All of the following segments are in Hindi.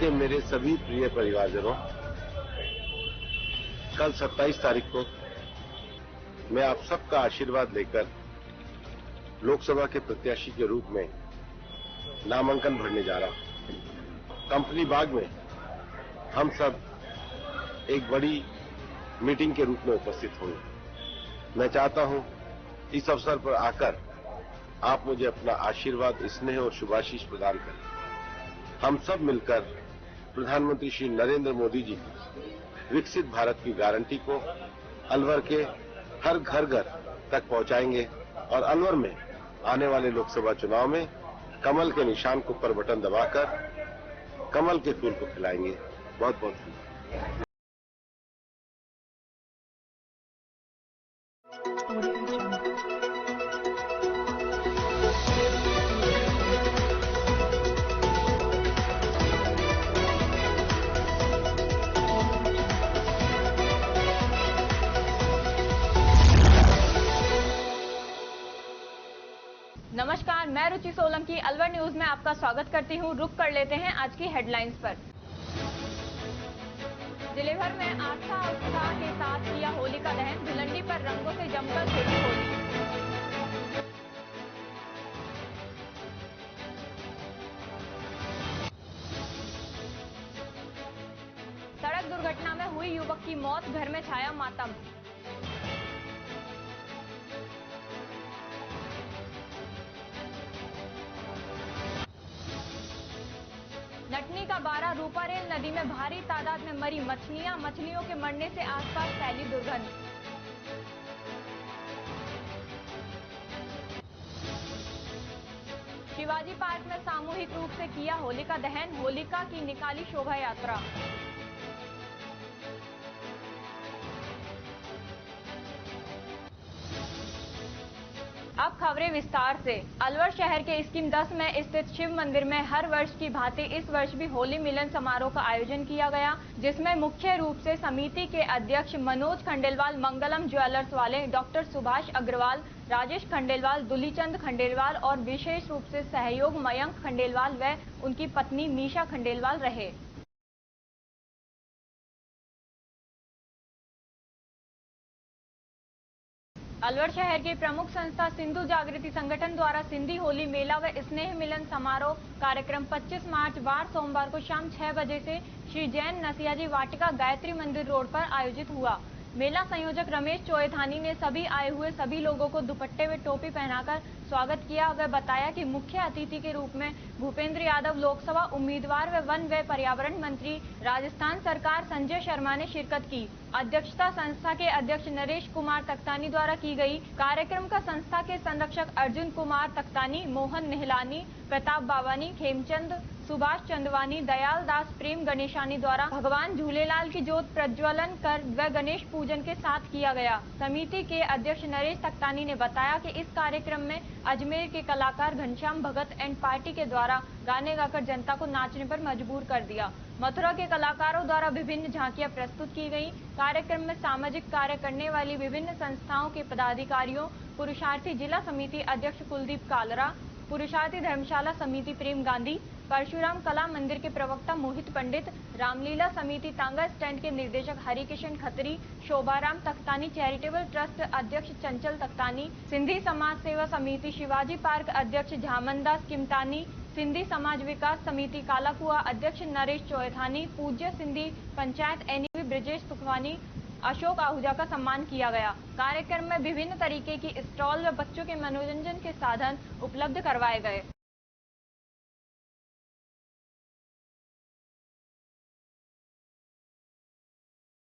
के मेरे सभी प्रिय परिवारजनों, कल 27 तारीख को मैं आप सबका आशीर्वाद लेकर लोकसभा के प्रत्याशी के रूप में नामांकन भरने जा रहा हूं। कंपनी बाग में हम सब एक बड़ी मीटिंग के रूप में उपस्थित होंगे। मैं चाहता हूं इस अवसर पर आकर आप मुझे अपना आशीर्वाद, स्नेह और शुभाशीष प्रदान करें। हम सब मिलकर प्रधानमंत्री श्री नरेंद्र मोदी जी की विकसित भारत की गारंटी को अलवर के हर घर तक पहुंचाएंगे और अलवर में आने वाले लोकसभा चुनाव में कमल के निशान को पर बटन दबाकर कमल के फूल को खिलाएंगे। बहुत बहुत धन्यवाद। नमस्कार, मैं रुचि सोलंकी अलवर न्यूज में आपका स्वागत करती हूं। रुक कर लेते हैं आज की हेडलाइंस पर। जिले भर में आस्था और उत्साह के साथ किया होली का दहन। भिलंडी पर रंगों से जमकर खेली होली। सड़क दुर्घटना में हुई युवक की मौत, घर में छाया मातम। नटनी का बारा, रूपारेल नदी में भारी तादाद में मरी मछलियां। मछलियों के मरने से आसपास फैली दुर्गंध। शिवाजी पार्क में सामूहिक रूप से किया होलिका दहन। होलिका की निकाली शोभा यात्रा। अब खबरें विस्तार से। अलवर शहर के स्कीम 10 में स्थित शिव मंदिर में हर वर्ष की भांति इस वर्ष भी होली मिलन समारोह का आयोजन किया गया, जिसमें मुख्य रूप से समिति के अध्यक्ष मनोज खंडेलवाल, मंगलम ज्वेलर्स वाले डॉक्टर सुभाष अग्रवाल, राजेश खंडेलवाल, दुलीचंद खंडेलवाल और विशेष रूप से सहयोग मयंक खंडेलवाल व उनकी पत्नी मीशा खंडेलवाल रहे। अलवर शहर के प्रमुख संस्था सिंधु जागृति संगठन द्वारा सिंधी होली मेला व स्नेह मिलन समारोह कार्यक्रम 25 मार्च वार सोमवार को शाम 6 बजे से श्री जैन नसियाजी वाटिका गायत्री मंदिर रोड पर आयोजित हुआ। मेला संयोजक रमेश चोएथानी ने सभी आए हुए सभी लोगों को दुपट्टे व टोपी पहनाकर स्वागत किया व बताया कि मुख्य अतिथि के रूप में भूपेंद्र यादव लोकसभा उम्मीदवार व वन व पर्यावरण मंत्री राजस्थान सरकार संजय शर्मा ने शिरकत की। अध्यक्षता संस्था के अध्यक्ष नरेश कुमार तख्तानी द्वारा की गई। कार्यक्रम का संस्था के संरक्षक अर्जुन कुमार तख्तानी, मोहन निहलानी, प्रताप बावानी, खेमचंद, सुभाष चंदवानी, दयाल दास, प्रेम गणेशानी द्वारा भगवान झूलेलाल की ज्योत प्रज्वलन कर व गणेश पूजन के साथ किया गया। समिति के अध्यक्ष नरेश तख्तानी ने बताया कि इस कार्यक्रम में अजमेर के कलाकार घनश्याम भगत एंड पार्टी के द्वारा गाने गाकर जनता को नाचने पर मजबूर कर दिया। मथुरा के कलाकारों द्वारा विभिन्न झांकियां प्रस्तुत की गयी। कार्यक्रम में सामाजिक कार्य करने वाली विभिन्न संस्थाओं के पदाधिकारियों, पुरुषार्थी जिला समिति अध्यक्ष कुलदीप कालरा, पुरुषार्थी धर्मशाला समिति प्रेम गांधी, परशुराम कला मंदिर के प्रवक्ता मोहित पंडित, रामलीला समिति तांगा स्टैंड के निर्देशक हरिकिशन खत्री, शोभाराम तख्तानी चैरिटेबल ट्रस्ट अध्यक्ष चंचल तख्तानी, सिंधी समाज सेवा समिति शिवाजी पार्क अध्यक्ष झामनदास किमतानी, सिंधी समाज विकास समिति कालाकुआ अध्यक्ष नरेश चोएथानी, पूज्य सिंधी पंचायत एनईवी ब्रिजेश सुखवानी, अशोक आहूजा का सम्मान किया गया। कार्यक्रम में विभिन्न तरीके की स्टॉल व बच्चों के मनोरंजन के साधन उपलब्ध करवाए गए।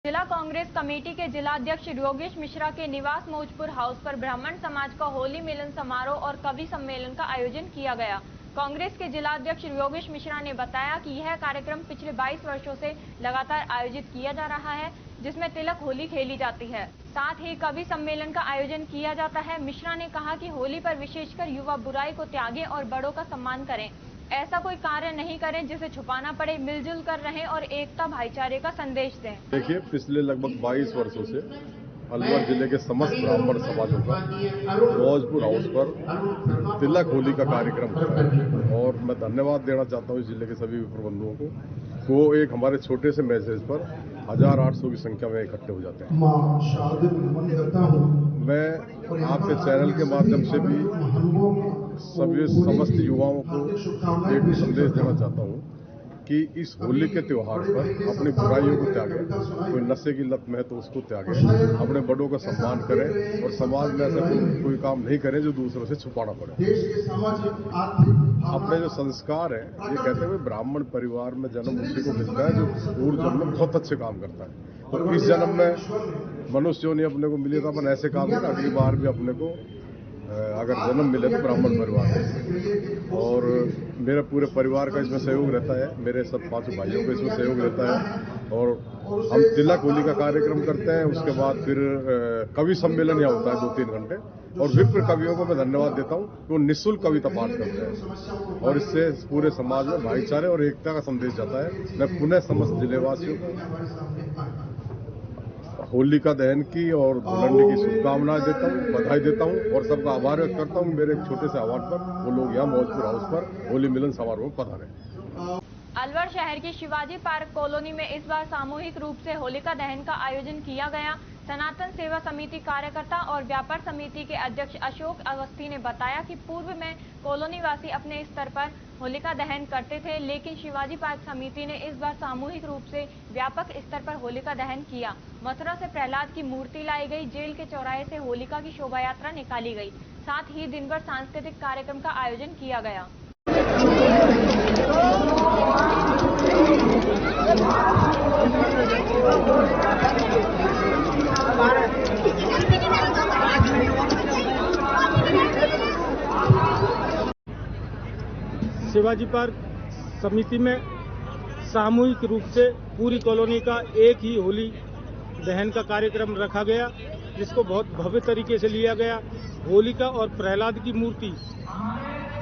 जिला कांग्रेस कमेटी के जिलाध्यक्ष योगेश मिश्रा के निवास मौजपुर हाउस पर ब्राह्मण समाज का होली मिलन समारोह और कवि सम्मेलन का आयोजन किया गया। कांग्रेस के जिलाध्यक्ष योगेश मिश्रा ने बताया कि यह कार्यक्रम पिछले 22 वर्षों से लगातार आयोजित किया जा रहा है, जिसमें तिलक होली खेली जाती है। साथ ही कवि सम्मेलन का आयोजन किया जाता है। मिश्रा ने कहा कि होली पर विशेषकर युवा बुराई को त्यागें और बड़ों का सम्मान करें। ऐसा कोई कार्य नहीं करें जिसे छुपाना पड़े, मिलजुल कर रहें और एकता भाईचारे का संदेश दें। देखिए, पिछले लगभग 22 वर्षों से अलवर जिले के समस्त ब्राह्मण समाजों का मौजपुर हाउस पर तिलक होली का कार्यक्रम होता है और मैं धन्यवाद देना चाहता हूँ इस जिले के सभी प्रबंधकों को वो एक हमारे छोटे से मैसेज पर 1800 की संख्या में इकट्ठे हो जाते हैं। मैं आपके चैनल के माध्यम से भी सभी समस्त युवाओं को एक संदेश देना चाहता हूं कि इस होली के त्योहार पर अपनी बुराइयों को त्यागें। कोई नशे की लत में है तो उसको त्यागें, अपने बड़ों का सम्मान करें और समाज में ऐसा कोई काम नहीं करें जो दूसरों से छुपाना पड़े। अपने जो संस्कार है, ये कहते हैं ब्राह्मण परिवार में जन्म उसी को मिलता है जो पूर्व जन्म में बहुत अच्छे काम करता है। तो इस जन्म में मनुष्य जो नहीं अपने को मिले तो अपन ऐसे काम करें, अगली बार भी अपने को अगर जन्म मिले तो ब्राह्मण परिवार में। और मेरे पूरे परिवार का इसमें सहयोग रहता है, मेरे सब 5 भाइयों का इसमें सहयोग रहता है। और हम तिलक होली का कार्यक्रम करते हैं, उसके बाद फिर कवि सम्मेलन यहाँ होता है 2-3 घंटे। और विप्र कवियों को मैं धन्यवाद देता हूँ कि वो निःशुल्क कविता पाठ करते हैं और इससे पूरे समाज में भाईचारे और एकता का संदेश जाता है। मैं पुनः समस्त जिलेवासियों को होलिका दहन की और धुलंडी की शुभकामनाएं देता हूँ, बधाई देता हूँ और सबका आभार व्यक्त करता हूँ। मेरे एक छोटे से आह्वान पर वो लोग यहाँ मौजपुर हाउस पर होली मिलन समारोह में पधारे। अलवर शहर की शिवाजी पार्क कॉलोनी में इस बार सामूहिक रूप से होलिका दहन का आयोजन किया गया। सनातन सेवा समिति कार्यकर्ता और व्यापार समिति के अध्यक्ष अशोक अवस्थी ने बताया कि पूर्व में कॉलोनी वासी अपने स्तर पर होलिका दहन करते थे, लेकिन शिवाजी पार्क समिति ने इस बार सामूहिक रूप से व्यापक स्तर पर होलिका दहन किया। मथुरा से प्रहलाद की मूर्ति लाई गई, जेल के चौराहे से होलिका की शोभा यात्रा निकाली गई, साथ ही दिन भर सांस्कृतिक कार्यक्रम का आयोजन किया गया। शिवाजी पार्क समिति में सामूहिक रूप से पूरी कॉलोनी का एक ही होली दहन का कार्यक्रम रखा गया, जिसको बहुत भव्य तरीके से लिया गया। होलिका और प्रहलाद की मूर्ति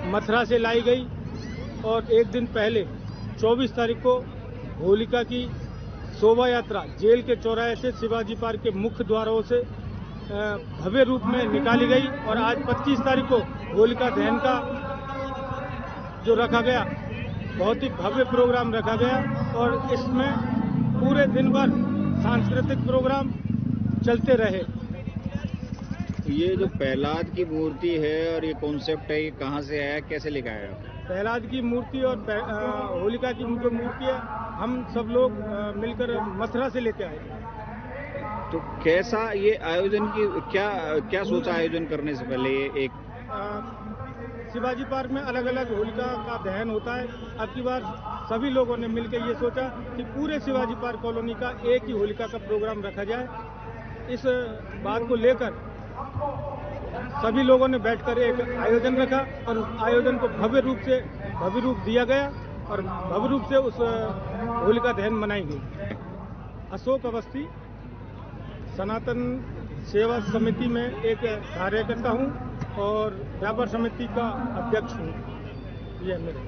मथुरा से लाई गई और एक दिन पहले 24 तारीख को होलिका की शोभा यात्रा जेल के चौराहे से शिवाजी पार्क के मुख्य द्वारों से भव्य रूप में निकाली गई और आज 25 तारीख को होलिका दहन का जो रखा गया, बहुत ही भव्य प्रोग्राम रखा गया और इसमें पूरे दिन भर सांस्कृतिक प्रोग्राम चलते रहे। ये जो प्रहलाद की मूर्ति है और ये कॉन्सेप्ट है, ये कहाँ से आया, कैसे लेकर आया? प्रहलाद की मूर्ति और होलिका की जो मूर्ति है, हम सब लोग मिलकर मथुरा से लेके आए। तो कैसा ये आयोजन की क्या सोचा आयोजन करने से पहले? ये एक शिवाजी पार्क में अलग अलग होलिका का दहन होता है। अब की बार सभी लोगों ने मिलकर ये सोचा कि पूरे शिवाजी पार्क कॉलोनी का एक ही होलिका का प्रोग्राम रखा जाए। इस बात को लेकर सभी लोगों ने बैठकर एक आयोजन रखा और उस आयोजन को भव्य रूप दिया गया और भव्य रूप से उस होलिका दहन मनाई गई। अशोक अवस्थी, सनातन सेवा समिति में एक कार्यकर्ता हूँ और व्यापार समिति का अध्यक्ष हूँ। ये मेरे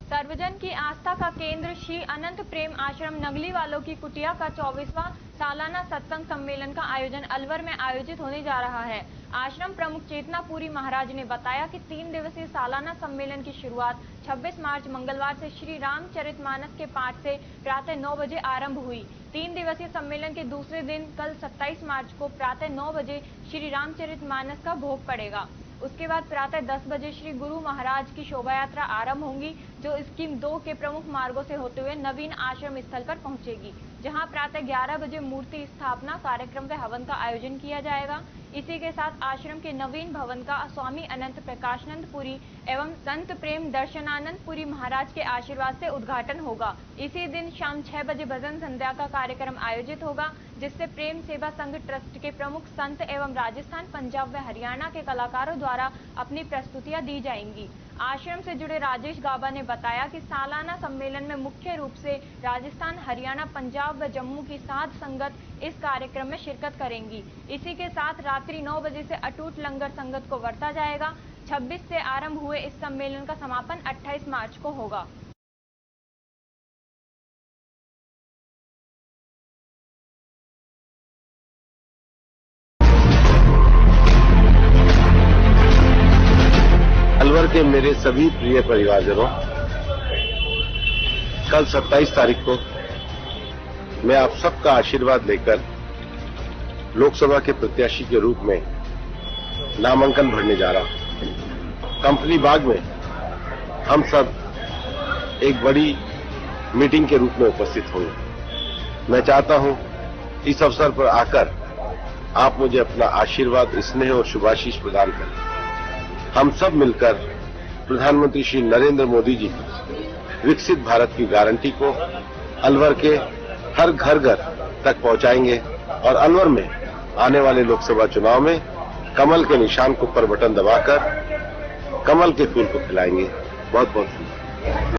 सर्वजन की आस्था का केंद्र श्री अनंत प्रेम आश्रम नगली वालों की कुटिया का 24वां सालाना सत्संग सम्मेलन का आयोजन अलवर में आयोजित होने जा रहा है। आश्रम प्रमुख चेतनापुरी महाराज ने बताया कि 3 दिवसीय सालाना सम्मेलन की शुरुआत 26 मार्च मंगलवार से श्री रामचरितमानस के पाठ से प्रातः 9 बजे आरंभ हुई। 3 दिवसीय सम्मेलन के दूसरे दिन कल 27 मार्च को प्रातः 9 बजे श्री रामचरितमानस का भोग पड़ेगा। उसके बाद प्रातः 10 बजे श्री गुरु महाराज की शोभा यात्रा आरंभ होगी, जो स्कीम 2 के प्रमुख मार्गों से होते हुए नवीन आश्रम स्थल पर पहुंचेगी, जहां प्रातः 11 बजे मूर्ति स्थापना कार्यक्रम व हवन का आयोजन किया जाएगा। इसी के साथ आश्रम के नवीन भवन का स्वामी अनंत प्रकाशानंद पुरी एवं संत प्रेम दर्शनानंद पुरी महाराज के आशीर्वाद से उद्घाटन होगा। इसी दिन शाम 6 बजे भजन संध्या का कार्यक्रम आयोजित होगा, जिससे प्रेम सेवा संघ ट्रस्ट के प्रमुख संत एवं राजस्थान, पंजाब व हरियाणा के कलाकारों द्वारा अपनी प्रस्तुतियां दी जाएंगी। आश्रम से जुड़े राजेश गाबा ने बताया कि सालाना सम्मेलन में मुख्य रूप से राजस्थान, हरियाणा, पंजाब व जम्मू की साध संगत इस कार्यक्रम में शिरकत करेंगी। इसी के साथ रात्रि 9 बजे से अटूट लंगर संगत को बरता जाएगा। 26 से आरंभ हुए इस सम्मेलन का समापन 28 मार्च को होगा। अलवर के मेरे सभी प्रिय परिवारजनों, कल 27 तारीख को मैं आप सबका आशीर्वाद लेकर लोकसभा के प्रत्याशी के रूप में नामांकन भरने जा रहा हूं। कंपनी बाग में हम सब एक बड़ी मीटिंग के रूप में उपस्थित होंगे। मैं चाहता हूं इस अवसर पर आकर आप मुझे अपना आशीर्वाद, स्नेह और शुभाशीष प्रदान करें। हम सब मिलकर प्रधानमंत्री श्री नरेंद्र मोदी जी की विकसित भारत की गारंटी को अलवर के हर घर घर तक पहुंचाएंगे और अलवर में आने वाले लोकसभा चुनाव में कमल के निशान को पर बटन दबाकर कमल के फूल को खिलाएंगे। बहुत बहुत धन्यवाद।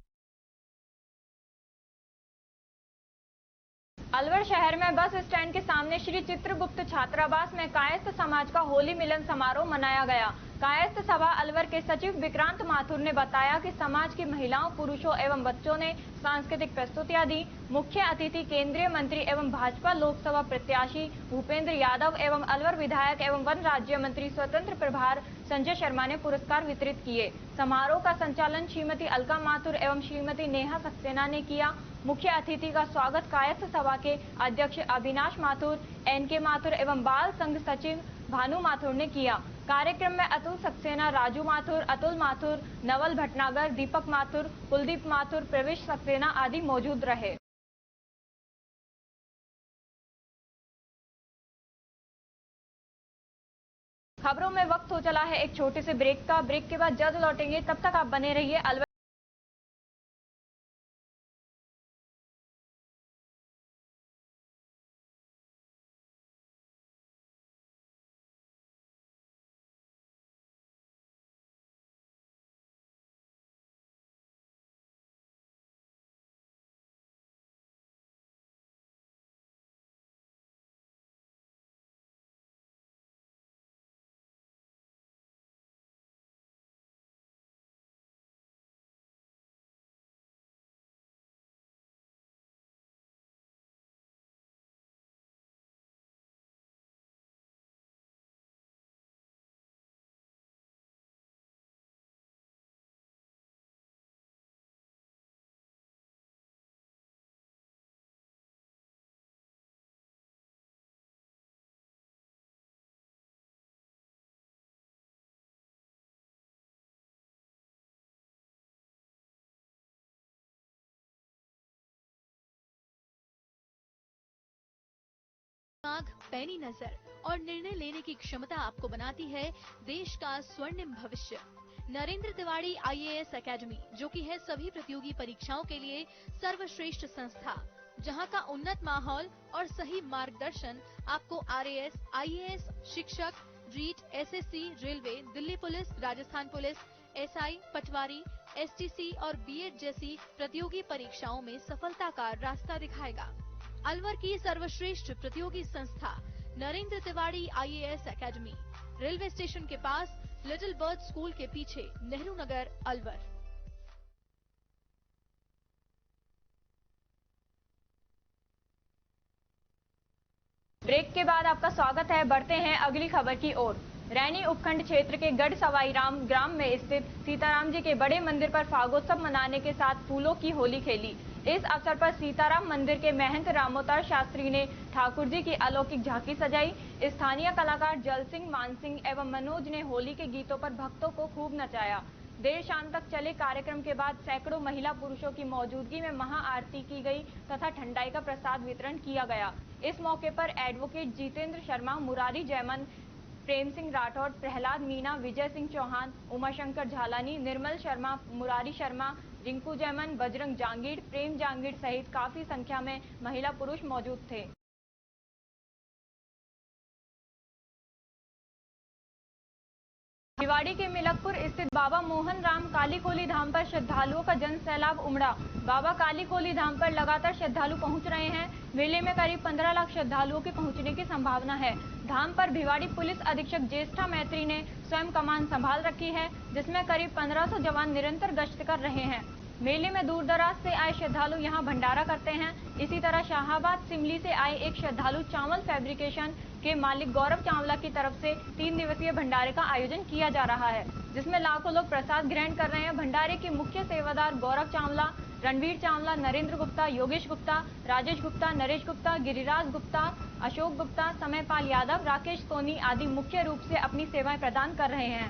अलवर शहर में बस स्टैंड के सामने श्री चित्रगुप्त छात्रावास में कायस्थ समाज का होली मिलन समारोह मनाया गया। कायस्थ सभा अलवर के सचिव विक्रांत माथुर ने बताया कि समाज की महिलाओं, पुरुषों एवं बच्चों ने सांस्कृतिक प्रस्तुतियां दी। मुख्य अतिथि केंद्रीय मंत्री एवं भाजपा लोकसभा प्रत्याशी भूपेंद्र यादव एवं अलवर विधायक एवं वन राज्य मंत्री स्वतंत्र प्रभार संजय शर्मा ने पुरस्कार वितरित किए। समारोह का संचालन श्रीमती अलका माथुर एवं श्रीमती नेहा सक्सेना ने किया। मुख्य अतिथि का स्वागत कायस्थ सभा के अध्यक्ष अविनाश माथुर, एनके माथुर एवं बाल संघ सचिव भानु माथुर ने किया। कार्यक्रम में अतुल सक्सेना, राजू माथुर, अतुल माथुर, नवल भटनागर, दीपक माथुर, कुलदीप माथुर, प्रवेश सक्सेना आदि मौजूद रहे। खबरों में वक्त हो चला है एक छोटे से ब्रेक का। ब्रेक के बाद जल्द लौटेंगे, तब तक आप बने रहिए अलवर। दिमाग, पैनी नजर और निर्णय लेने की क्षमता आपको बनाती है देश का स्वर्णिम भविष्य। नरेंद्र तिवारी IAS एकेडमी, जो कि है सभी प्रतियोगी परीक्षाओं के लिए सर्वश्रेष्ठ संस्था, जहां का उन्नत माहौल और सही मार्गदर्शन आपको RAS, IAS, शिक्षक, REET, SSC, railway, Delhi police, Rajasthan police, SI, पटवारी, STC और BEd जैसी प्रतियोगी परीक्षाओं में सफलता का रास्ता दिखाएगा। अलवर की सर्वश्रेष्ठ प्रतियोगी संस्था Narendra Tiwari IAS academy, railway station के पास, लिटिल बर्ड स्कूल के पीछे, नेहरू नगर, अलवर। ब्रेक के बाद आपका स्वागत है। बढ़ते हैं अगली खबर की ओर। रैनी उपखंड क्षेत्र के गढ़ सवाईराम ग्राम में स्थित सीताराम जी के बड़े मंदिर पर फागोत्सव मनाने के साथ फूलों की होली खेली। इस अवसर पर सीताराम मंदिर के महंत रामोतर शास्त्री ने ठाकुर जी की अलौकिक झांकी सजाई। स्थानीय कलाकार जल सिंह, मान सिंह एवं मनोज ने होली के गीतों पर भक्तों को खूब नचाया। देर शाम तक चले कार्यक्रम के बाद सैकड़ों महिला पुरुषों की मौजूदगी में महाआरती की गई तथा ठंडाई का प्रसाद वितरण किया गया। इस मौके पर एडवोकेट जितेंद्र शर्मा, मुरारी जयमन, प्रेम सिंह राठौड़, प्रहलाद मीणा, विजय सिंह चौहान, उमाशंकर झालानी, निर्मल शर्मा, मुरारी शर्मा, रिंकू जयमन, बजरंग जांगीड़, प्रेम जांगीड़ सहित काफी संख्या में महिला पुरुष मौजूद थे। भिवाड़ी के मिलकपुर स्थित बाबा मोहन राम कालीकोली धाम पर श्रद्धालुओं का जन सैलाब उमड़ा। बाबा कालीकोली धाम पर लगातार श्रद्धालु पहुंच रहे हैं। मेले में करीब 15 लाख श्रद्धालुओं के पहुंचने की संभावना है। धाम पर भिवाड़ी पुलिस अधीक्षक ज्येष्ठा मैत्री ने स्वयं कमान संभाल रखी है, जिसमें करीब 1500 जवान निरंतर गश्त कर रहे हैं। मेले में दूर दराज से आए श्रद्धालु यहां भंडारा करते हैं। इसी तरह शाहाबाद सिमली से आए एक श्रद्धालु चावल फैब्रिकेशन के मालिक गौरव चावला की तरफ से 3 दिवसीय भंडारे का आयोजन किया जा रहा है, जिसमें लाखों लोग प्रसाद ग्रहण कर रहे हैं। भंडारे के मुख्य सेवादार गौरव चावला, रणवीर चावला, नरेंद्र गुप्ता, योगेश गुप्ता, राजेश गुप्ता, नरेश गुप्ता, गिरिराज गुप्ता, अशोक गुप्ता, समयपाल यादव, राकेश सोनी आदि मुख्य रूप से अपनी सेवाएं प्रदान कर रहे हैं।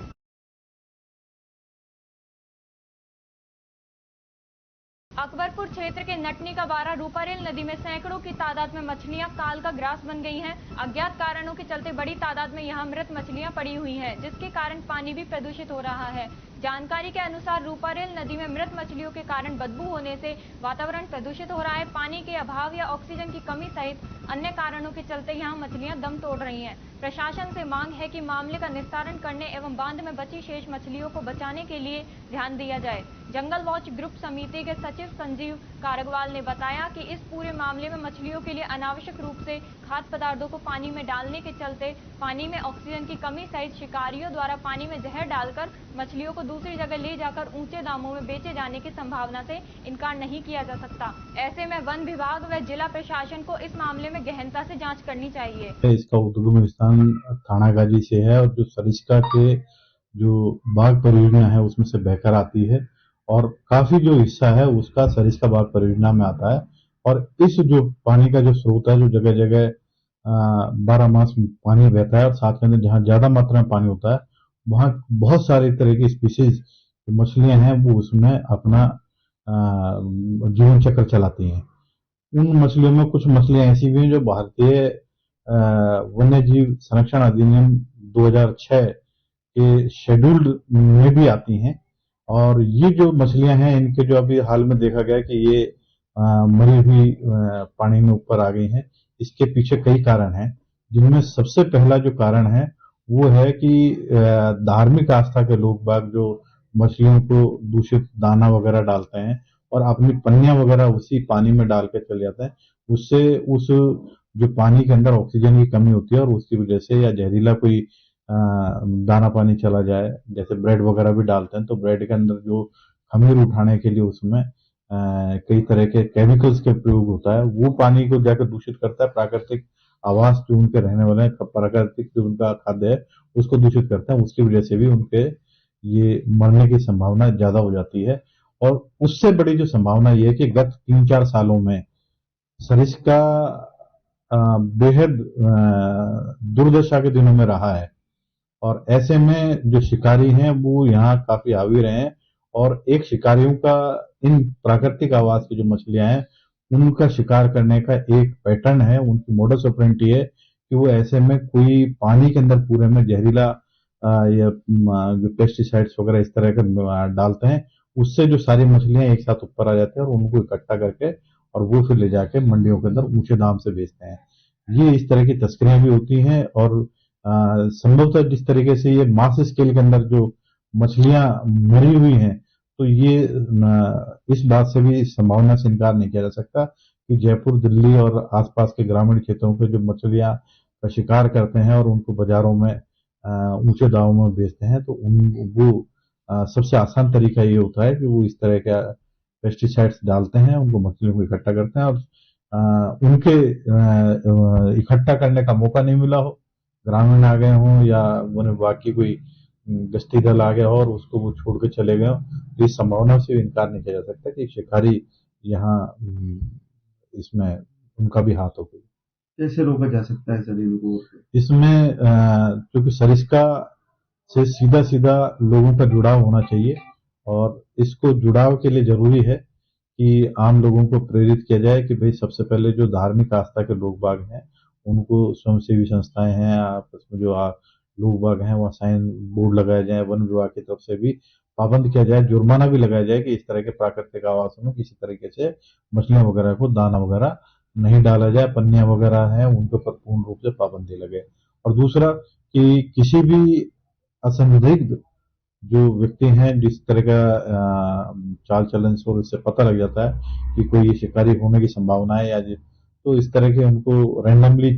अकबरपुर क्षेत्र के नटनी का बारा रूपारेल नदी में सैकड़ों की तादाद में मछलियां काल का ग्रास बन गई हैं। अज्ञात कारणों के चलते बड़ी तादाद में यहां मृत मछलियां पड़ी हुई हैं, जिसके कारण पानी भी प्रदूषित हो रहा है। जानकारी के अनुसार रूपारेल नदी में मृत मछलियों के कारण बदबू होने से वातावरण प्रदूषित हो रहा है। पानी के अभाव या ऑक्सीजन की कमी सहित अन्य कारणों के चलते यहां मछलियां दम तोड़ रही हैं। प्रशासन से मांग है कि मामले का निस्तारण करने एवं बांध में बची शेष मछलियों को बचाने के लिए ध्यान दिया जाए। जंगल वॉच ग्रुप समिति के सचिव संजीव कारगवाल ने बताया कि इस पूरे मामले में मछलियों के लिए अनावश्यक रूप से खाद्य पदार्थों को पानी में डालने के चलते पानी में ऑक्सीजन की कमी सहित शिकारियों द्वारा पानी में जहर डालकर मछलियों को दूसरी जगह ले जाकर ऊंचे दामों में बेचे जाने की संभावना से इनकार नहीं किया जा सकता। ऐसे में वन विभाग व जिला प्रशासन को इस मामले में गहनता से जांच करनी चाहिए। इसका उद्गम स्थान थानागाजी से है और जो सरिस्का के जो बाग परियोजना है उसमें से बहकर आती है और काफी जो हिस्सा है उसका सरिस्का बाग परियोजना में आता है। और इस जो पानी का जो स्रोत है, जो जगह जगह 12 मास पानी बहता है और साथ में जहाँ ज्यादा मात्रा में पानी होता है वहाँ बहुत सारे तरह की स्पीशीज मछलियां हैं वो उसमें अपना जीवन चक्र चलाती हैं। उन मछलियों में कुछ मछलियां ऐसी भी हैं जो भारतीय वन्य जीव संरक्षण अधिनियम 2006 के शेड्यूल्ड में भी आती हैं। और ये जो मछलियां हैं इनके जो अभी हाल में देखा गया कि ये मरी हुई पानी में ऊपर आ गई हैं। इसके पीछे कई कारण हैं, जिनमें सबसे पहला जो कारण है वो है कि धार्मिक आस्था के लोग बाग जो मछलियों को दूषित दाना वगैरह डालते हैं और अपनी पन्नियां वगैरह उसी पानी में डाल के चले जाते हैं। उससे उस जो पानी के अंदर ऑक्सीजन की कमी होती है और उसकी वजह से या जहरीला कोई दाना पानी चला जाए, जैसे ब्रेड वगैरह भी डालते हैं तो ब्रेड के अंदर जो खमीर उठाने के लिए उसमें कई तरह के केमिकल्स के प्रयोग होता है, वो पानी को जाकर दूषित करता है। प्राकृतिक आवास जो उनके रहने वाले हैं, प्राकृतिक जो उनका खाद्य है उसको दूषित करते हैं। उसकी वजह से भी उनके ये मरने की संभावना ज्यादा हो जाती है। और उससे बड़ी जो संभावना ये है कि गत 3-4 सालों में सरिस्का बेहद दुर्दशा के दिनों में रहा है और ऐसे में जो शिकारी हैं वो यहाँ काफी हावी रहे हैं। और एक शिकारियों का इन प्राकृतिक आवास की जो मछलियां हैं उनका शिकार करने का एक पैटर्न है, उनकी मोडस ऑपरेंडी है कि वो ऐसे में कोई पानी के अंदर पूरे में जहरीला या जो पेस्टिसाइड्स वगैरह इस तरह के डालते हैं, उससे जो सारी मछलियां एक साथ ऊपर आ जाती हैं और उनको इकट्ठा करके और वो फिर ले जाके मंडियों के अंदर ऊंचे दाम से बेचते हैं। ये इस तरह की तस्करियां भी होती हैं और संभवतः जिस तरीके से ये मास स्केल के अंदर जो मछलियां मरी हुई हैं तो ये इस बात से भी संभावना से इनकार नहीं किया जा सकता कि जयपुर, दिल्ली और आसपास के ग्रामीण क्षेत्रों के जो मछलियां का शिकार करते हैं और उनको बाजारों में ऊंचे दामों में बेचते हैं तो वो सबसे आसान तरीका ये होता है कि वो इस तरह का पेस्टिसाइड्स डालते हैं, उनको मछलियों को इकट्ठा करते हैं और उनके इकट्ठा करने का मौका नहीं मिला हो, ग्रामीण आ गए हों या वन विभाग की कोई गश्ती दल आ गया हो और उसको वो छोड़ के चले गए हो, तो इस संभावना से इनकार नहीं किया जा सकता कि शिकारी यहाँ इसमें उनका भी हाथ हो गई। कैसे रोका जा सकता है सर इनको? इसमें क्योंकि सरिस्का से सीधा सीधा लोगों का जुड़ाव होना चाहिए और इसको जुड़ाव के लिए जरूरी है कि आम लोगों को प्रेरित किया जाए कि भाई सबसे पहले जो धार्मिक आस्था के लोग बाग हैं उनको स्वयंसेवी संस्थाएं हैं, आपस में जो लोग बाग हैं वहाँ साइन बोर्ड लगाया जाए, वन विभाग की तरफ से भी पाबंद किया जाए, जुर्माना भी लगाया जाए कि इस तरह के प्राकृतिक आवासों में किसी तरीके से मछलियां वगैरह को दाना वगैरह नहीं डाला जाए, पन्नियां वगैरह हैं उनके ऊपर पूर्ण रूप से पाबंदी लगे। और दूसरा कि किसी भी असंदिग्ध जो व्यक्ति हैं जिस तरह का चाल चलन से और इससे पता लग जाता है कि कोई ये शिकारी होने की संभावना है या तो इस तरह के उनको रैंडमली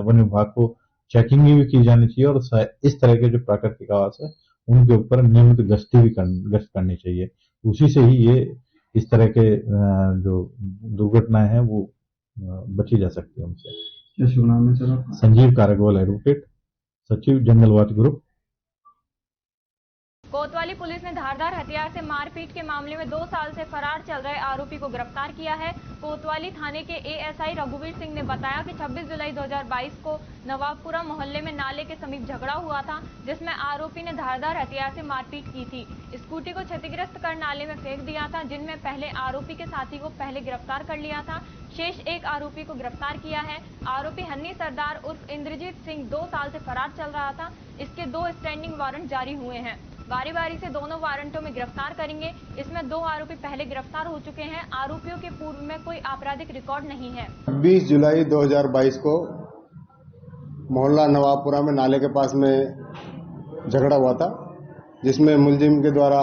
वन विभाग को चेकिंग भी की जानी चाहिए और इस तरह के जो प्राकृतिक आवास है उनके ऊपर नियमित गश्त करनी चाहिए। उसी से ही ये इस तरह के जो दुर्घटनाएं हैं वो बची जा सकती है उनसे। क्या शुभ नाम है सर? संजीव कारगवाल, एडवोकेट, सचिव, जंगल वॉच ग्रुप। कोतवाली पुलिस ने धारदार हथियार से मारपीट के मामले में 2 साल से फरार चल रहे आरोपी को गिरफ्तार किया है। कोतवाली थाने के एएसआई रघुवीर सिंह ने बताया कि 26 जुलाई 2022 को नवाबपुरा मोहल्ले में नाले के समीप झगड़ा हुआ था, जिसमें आरोपी ने धारदार हथियार से मारपीट की थी। स्कूटी को क्षतिग्रस्त कर नाले में फेंक दिया था, जिनमें पहले आरोपी के साथी को पहले गिरफ्तार कर लिया था। शेष एक आरोपी को गिरफ्तार किया है। आरोपी हन्नी सरदार उर्फ इंद्रजीत सिंह 2 साल से फरार चल रहा था। इसके 2 स्टैंडिंग वारंट जारी हुए हैं। बारी बारी से दोनों वारंटों में गिरफ्तार करेंगे। इसमें 2 आरोपी पहले गिरफ्तार हो चुके हैं। आरोपियों के पूर्व में कोई आपराधिक रिकॉर्ड नहीं है। 20 जुलाई 2022 को मोहल्ला नवाबपुरा में नाले के पास में झगड़ा हुआ था, जिसमें मुलजिम के द्वारा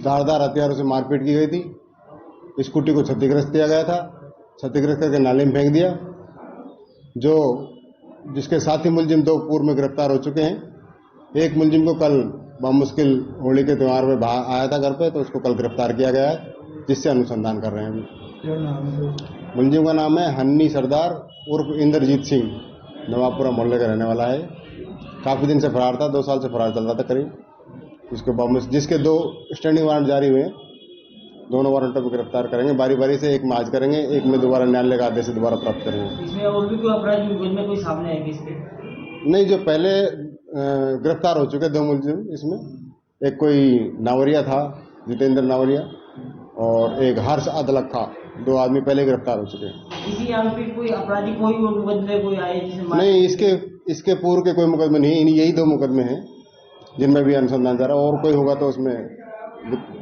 धारदार हथियारों से मारपीट की गई थी। स्कूटी को क्षतिग्रस्त किया गया था, क्षतिग्रस्त करके नाले में फेंक दिया। जिसके साथी मुलजिम 2 पूर्व में गिरफ्तार हो चुके हैं। एक मुलजिम को कल बामुश्किल होली के त्यौहार में आया था घर पे, तो उसको कल गिरफ्तार किया गया है, जिससे अनुसंधान कर रहे हैं अभी। मुलजिम का नाम है हन्नी सरदार उर्फ इंद्रजीत सिंह, नवाबपुरा मोहल्ले का रहने वाला है। काफी दिन से फरार था, 2 साल से फरार चल रहा था करीब। उसके बाद जिसके 2 स्टैंडिंग वारंट जारी हुए, दोनों वारंटों को गिरफ्तार करेंगे। बारी बारी से एक में आज करेंगे, एक में दोबारा न्यायालय का आदेश से दोबारा प्राप्त करेंगे। इसमें और भी कोई अपराधी मुकदमे कोई सामने है किसके? नहीं, जो पहले गिरफ्तार हो चुके 2 मुलजिम, इसमें एक कोई नावरिया था, जितेंद्र नावरिया, और एक हर्ष अदलक था। 2 आदमी पहले गिरफ्तार हो चुके हैं। किसी आरोपी कोई अपराधी कोई मुकदमे कोई आए जिसे नहीं, इसके पूर्व के कोई मुकदमे नहीं, यही 2 मुकदमे हैं जिनमें भी अनुसंधान जा रहा है, और कोई होगा तो उसमें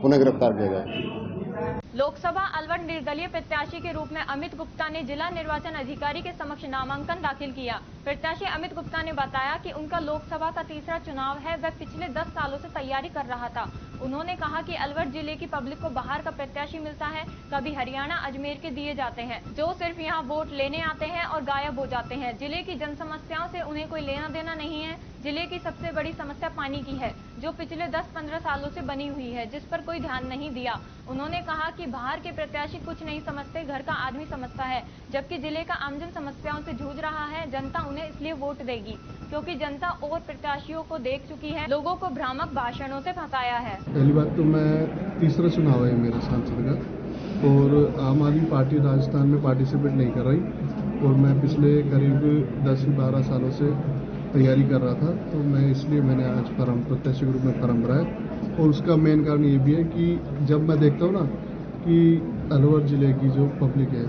पुनः गिरफ्तार किया जाएगा। लोकसभा अलवर निर्दलीय प्रत्याशी के रूप में अमित गुप्ता ने जिला निर्वाचन अधिकारी के समक्ष नामांकन दाखिल किया। प्रत्याशी अमित गुप्ता ने बताया कि उनका लोकसभा का तीसरा चुनाव है। वह पिछले 10 सालों से तैयारी कर रहा था। उन्होंने कहा कि अलवर जिले की पब्लिक को बाहर का प्रत्याशी मिलता है, कभी हरियाणा अजमेर के दिए जाते हैं, जो सिर्फ यहाँ वोट लेने आते हैं और गायब हो जाते हैं। जिले की जन समस्याओं से उन्हें कोई लेना देना नहीं है। जिले की सबसे बड़ी समस्या पानी की है, जो पिछले 10-15 सालों से बनी हुई है, जिस पर कोई ध्यान नहीं दिया। उन्होंने कहा कि बाहर के प्रत्याशी कुछ नहीं समझते, घर का आदमी समझता है, जबकि जिले का आमजन समस्याओं से जूझ रहा है। जनता उन्हें इसलिए वोट देगी क्योंकि जनता और प्रत्याशियों को देख चुकी है, लोगों को भ्रामक भाषणों से फंसाया है। पहली बात तो मैं तीसरा चुनाव है मेरा सांसद का, और आम आदमी पार्टी राजस्थान में पार्टिसिपेट नहीं कर रही, और मैं पिछले करीब 10-12 सालों से तैयारी कर रहा था, तो मैंने आज प्रत्याशी के रूप में फॉर्म भरा है। और उसका मेन कारण ये भी है कि जब मैं देखता हूँ ना कि अलवर जिले की जो पब्लिक है,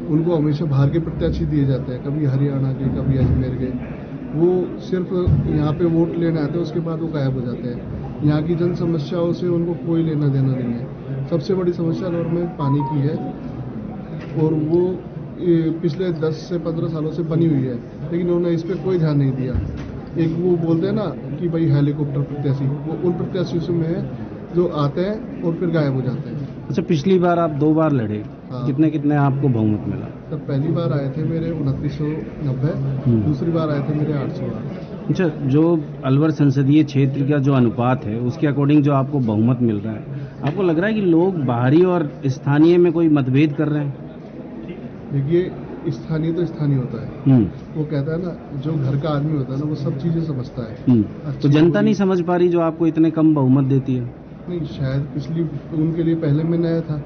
उनको हमेशा बाहर के प्रत्याशी दिए जाते हैं, कभी हरियाणा के, कभी अजमेर के। वो सिर्फ यहाँ पे वोट लेने आते हैं, उसके बाद वो गायब हो जाते हैं। यहाँ की जन समस्याओं से उनको कोई लेना देना नहीं है। सबसे बड़ी समस्या अलवर में पानी की है, और वो पिछले 10 से 15 सालों से बनी हुई है, लेकिन उन्होंने इस पर कोई ध्यान नहीं दिया। एक वो बोलते हैं ना कि भाई हेलीकॉप्टर प्रत्याशी, वो उन प्रत्याशियों में है जो आते हैं और फिर गायब हो जाते हैं। अच्छा, पिछली बार आप 2 बार लड़े, हाँ। कितने आपको बहुमत मिला? तब पहली बार आए थे मेरे 2990, दूसरी बार आए थे मेरे 800। अच्छा, जो अलवर संसदीय क्षेत्र का जो अनुपात है, उसके अकॉर्डिंग जो आपको बहुमत मिल रहा है, आपको लग रहा है कि लोग बाहरी और स्थानीय में कोई मतभेद कर रहे हैं? देखिए, स्थानीय तो स्थानीय होता है। वो कहता है ना, जो घर का आदमी होता है ना, वो सब चीजें समझता है। तो जनता नहीं समझ पा रही जो आपको इतने कम बहुमत देती है? नहीं, शायद पिछली उनके लिए पहले में नया था,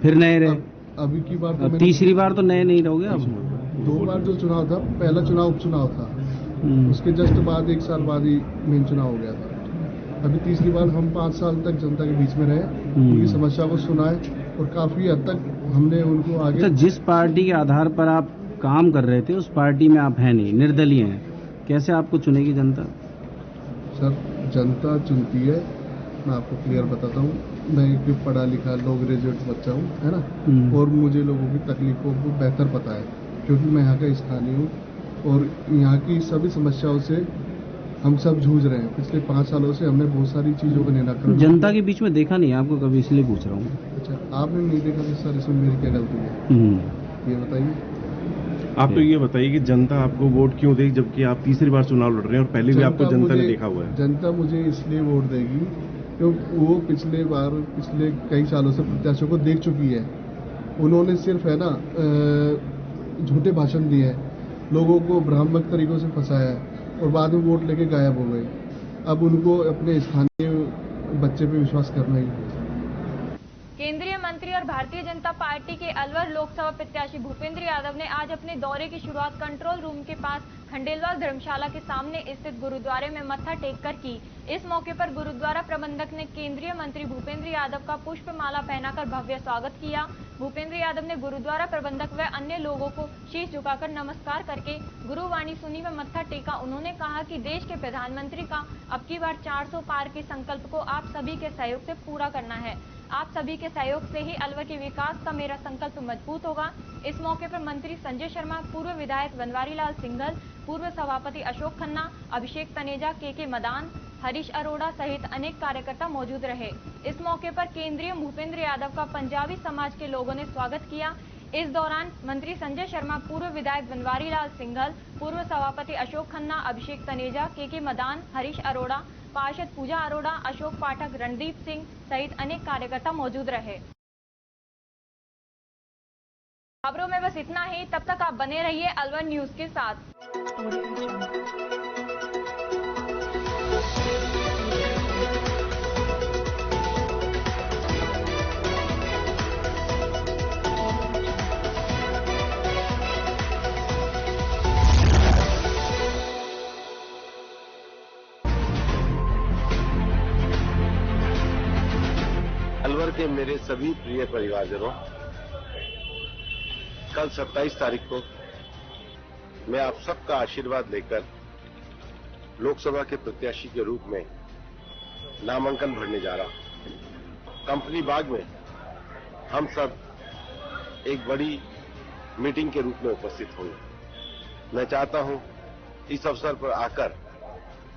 फिर नए रहे। अभी की बार तो तीसरी बार तो नए नहीं रहोगे आप? 2 बार जो चुनाव था, पहला चुनाव उपचुनाव था, उसके जस्ट बाद 1 साल बाद ही मेन चुनाव हो गया था। अभी तीसरी बार हम 5 साल तक जनता के बीच में रहे, उनकी समस्या को सुनाए, और काफी हद तक हमने उनको आगे। तो जिस पार्टी के आधार पर आप काम कर रहे थे, उस पार्टी में आप हैं नहीं, निर्दलीय हैं, कैसे आपको चुनेगी जनता? सर, जनता चुनती है, मैं आपको क्लियर बताता हूँ। मैं एक पढ़ा लिखा लो ग्रेजुएट बच्चा हूँ, है ना, और मुझे लोगों की तकलीफों को बेहतर पता है, क्योंकि मैं यहाँ का स्थानीय हूँ, और यहाँ की सभी समस्याओं से हम सब जूझ रहे हैं। पिछले 5 सालों से हमने बहुत सारी चीज़ों का निराकरण। जनता के बीच में देखा नहीं आपको कभी, इसलिए पूछ रहा हूँ। अच्छा, आपने नहीं देखा तो सर, इसमें मेरी क्या गलती है, ये बताइए। आप तो ये बताइए कि जनता आपको वोट क्यों देगी, जबकि आप तीसरी बार चुनाव लड़ रहे हैं और पहले भी आपको जनता ने देखा हुआ है? जनता मुझे इसलिए वोट देगी क्योंकि वो पिछले कई सालों से प्रत्याशियों को देख चुकी है। उन्होंने सिर्फ है ना झूठे भाषण दिए हैं, लोगों को भ्रामक तरीकों से फंसाया है, और बाद में वोट लेके गायब हो गए। अब उनको अपने स्थानीय बच्चे पे विश्वास करना ही है। केंद्रीय मंत्री और भारतीय जनता पार्टी के अलवर लोकसभा प्रत्याशी भूपेंद्र यादव ने आज अपने दौरे की शुरुआत कंट्रोल रूम के पास खंडेलवाल धर्मशाला के सामने स्थित गुरुद्वारे में मत्था टेककर की। इस मौके पर गुरुद्वारा प्रबंधक ने केंद्रीय मंत्री भूपेंद्र यादव का पुष्पमाला पहनाकर भव्य स्वागत किया। भूपेंद्र यादव ने गुरुद्वारा प्रबंधक व अन्य लोगों को शीश झुकाकर नमस्कार करके गुरुवाणी सुनी व मत्था टेका। उन्होंने कहा कि देश के प्रधानमंत्री का अब की बार 400 पार के संकल्प को आप सभी के सहयोग से पूरा करना है। आप सभी के सहयोग से ही अलवर के विकास का मेरा संकल्प मजबूत होगा। इस मौके पर मंत्री संजय शर्मा, पूर्व विधायक बनवारी लाल सिंघल, पूर्व सभापति अशोक खन्ना, अभिषेक तनेजा, के मदान, हरीश अरोड़ा सहित अनेक कार्यकर्ता मौजूद रहे। इस मौके पर केंद्रीय भूपेंद्र यादव का पंजाबी समाज के लोगों ने स्वागत किया। इस दौरान मंत्री संजय शर्मा, पूर्व विधायक बनवारी लाल सिंघल, पूर्व सभापति अशोक खन्ना, अभिषेक तनेजा, के मदान, हरीश अरोड़ा, पार्षद पूजा अरोड़ा, अशोक पाठक, रणदीप सिंह सहित अनेक कार्यकर्ता मौजूद रहे। खबरों में बस इतना ही। तब तक आप बने रहिए अलवर न्यूज के साथ। अलवर के मेरे सभी प्रिय परिवारजनों, कल 27 तारीख को मैं आप सबका आशीर्वाद लेकर लोकसभा के प्रत्याशी के रूप में नामांकन भरने जा रहा हूं। कंपनी बाग में हम सब एक बड़ी मीटिंग के रूप में उपस्थित होंगे। मैं चाहता हूं इस अवसर पर आकर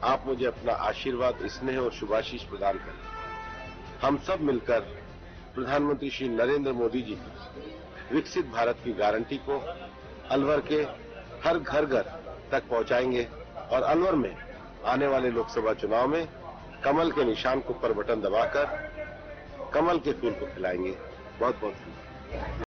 आप मुझे अपना आशीर्वाद, स्नेह और शुभाशीष प्रदान करें। हम सब मिलकर प्रधानमंत्री श्री नरेंद्र मोदी जी की विकसित भारत की गारंटी को अलवर के हर घर तक पहुंचाएंगे और अलवर में आने वाले लोकसभा चुनाव में कमल के निशान को पर बटन दबाकर कमल के फूल को खिलाएंगे। बहुत बहुत धन्यवाद।